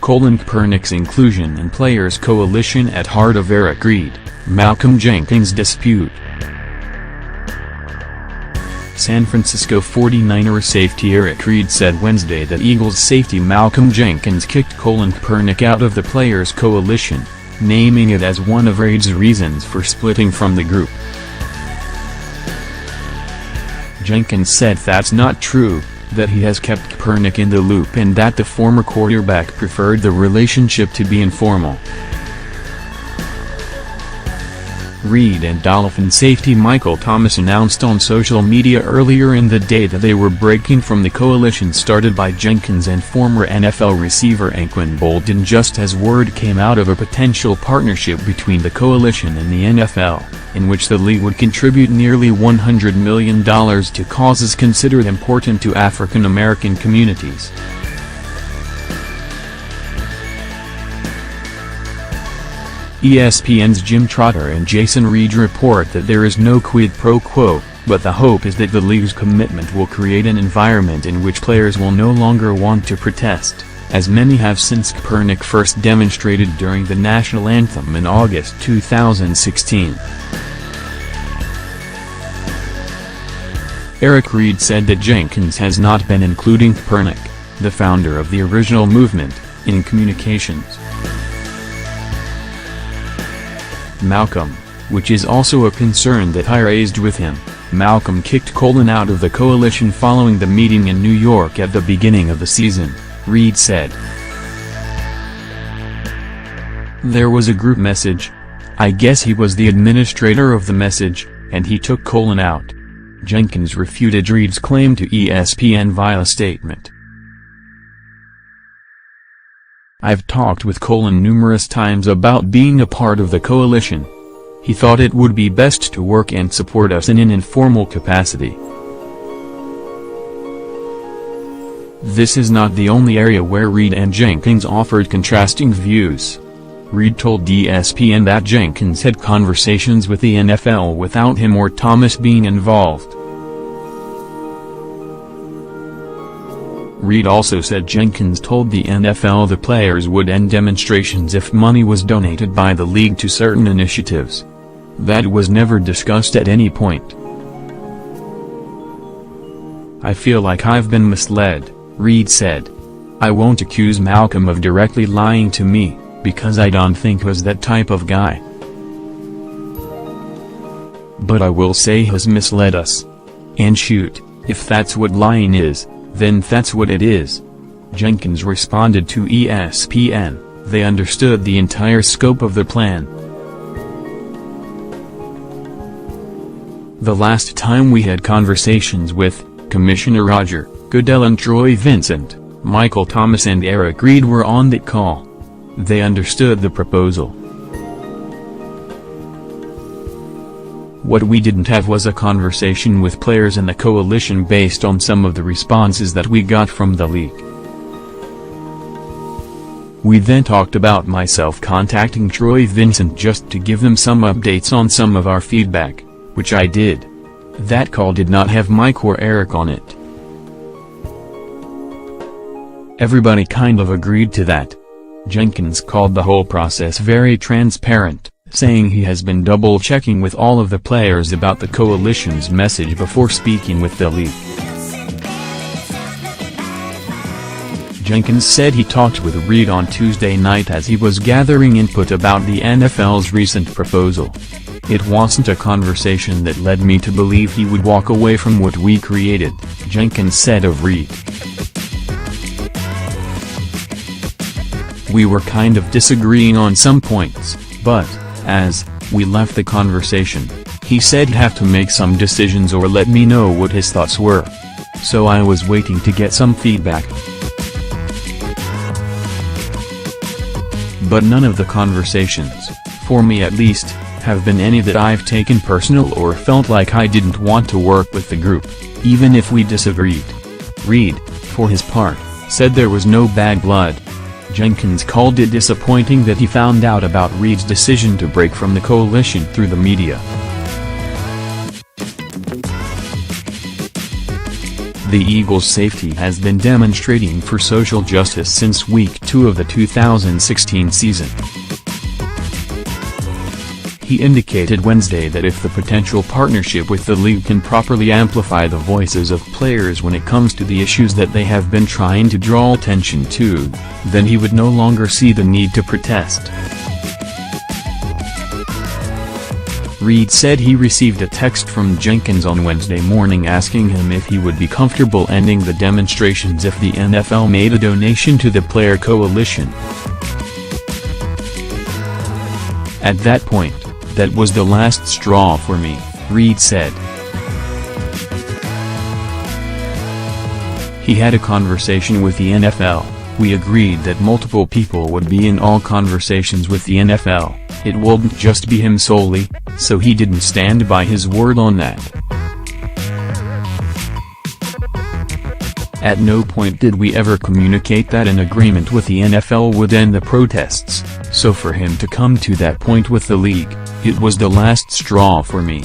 Colin Kaepernick's inclusion in Players Coalition at heart of Eric Reid, Malcolm Jenkins' dispute. San Francisco 49ers safety Eric Reid said Wednesday that Eagles safety Malcolm Jenkins kicked Colin Kaepernick out of the Players Coalition, naming it as one of Reid's reasons for splitting from the group. Jenkins said that's not true, that he has kept Kaepernick in the loop and that the former quarterback preferred the relationship to be informal. Reid and Dolphin safety Michael Thomas announced on social media earlier in the day that they were breaking from the coalition started by Jenkins and former NFL receiver Nguyen just as word came out of a potential partnership between the coalition and the NFL, in which the league would contribute nearly $100 million to causes considered important to African American communities. ESPN's Jim Trotter and Jason Reed report that there is no quid pro quo, but the hope is that the league's commitment will create an environment in which players will no longer want to protest, as many have since Kaepernick first demonstrated during the national anthem in August 2016. Eric Reid said that Jenkins has not been including Kaepernick, the founder of the original movement, in communications. Malcolm, which is also a concern that I raised with him. Malcolm kicked Colin out of the coalition following the meeting in New York at the beginning of the season, Reid said. There was a group message. I guess he was the administrator of the message, and he took Colin out. Jenkins refuted Reid's claim to ESPN via a statement. I've talked with Colin numerous times about being a part of the coalition. He thought it would be best to work and support us in an informal capacity. This is not the only area where Reid and Jenkins offered contrasting views. Reid told ESPN that Jenkins had conversations with the NFL without him or Thomas being involved. Reid also said Jenkins told the NFL the players would end demonstrations if money was donated by the league to certain initiatives. That was never discussed at any point. I feel like I've been misled, Reid said. I won't accuse Malcolm of directly lying to me, because I don't think he was that type of guy. But I will say he has misled us. And shoot, if that's what lying is, then that's what it is. Jenkins responded to ESPN, they understood the entire scope of the plan. The last time we had conversations with Commissioner Roger Goodell and Troy Vincent, Michael Thomas and Eric Reid were on that call. They understood the proposal. What we didn't have was a conversation with players in the coalition based on some of the responses that we got from the league. We then talked about myself contacting Troy Vincent just to give them some updates on some of our feedback, which I did. That call did not have Mike or Eric on it. Everybody kind of agreed to that. Jenkins called the whole process very transparent, saying he has been double-checking with all of the players about the coalition's message before speaking with the league. Jenkins said he talked with Reid on Tuesday night as he was gathering input about the NFL's recent proposal. It wasn't a conversation that led me to believe he would walk away from what we created, Jenkins said of Reid. We were kind of disagreeing on some points, but, as we left the conversation, he said he'd have to make some decisions or let me know what his thoughts were. So I was waiting to get some feedback. But none of the conversations, for me at least, have been any that I've taken personal or felt like I didn't want to work with the group, even if we disagreed. Reid, for his part, said there was no bad blood. Jenkins called it disappointing that he found out about Reid's decision to break from the coalition through the media. The Eagles' safety has been demonstrating for social justice since Week 2 of the 2016 season. He indicated Wednesday that if the potential partnership with the league can properly amplify the voices of players when it comes to the issues that they have been trying to draw attention to, then he would no longer see the need to protest. Reid said he received a text from Jenkins on Wednesday morning asking him if he would be comfortable ending the demonstrations if the NFL made a donation to the player coalition. At that point, that was the last straw for me, Reid said. He had a conversation with the NFL. We agreed that multiple people would be in all conversations with the NFL, it wouldn't just be him solely, so he didn't stand by his word on that. At no point did we ever communicate that an agreement with the NFL would end the protests, so for him to come to that point with the league, it was the last straw for me.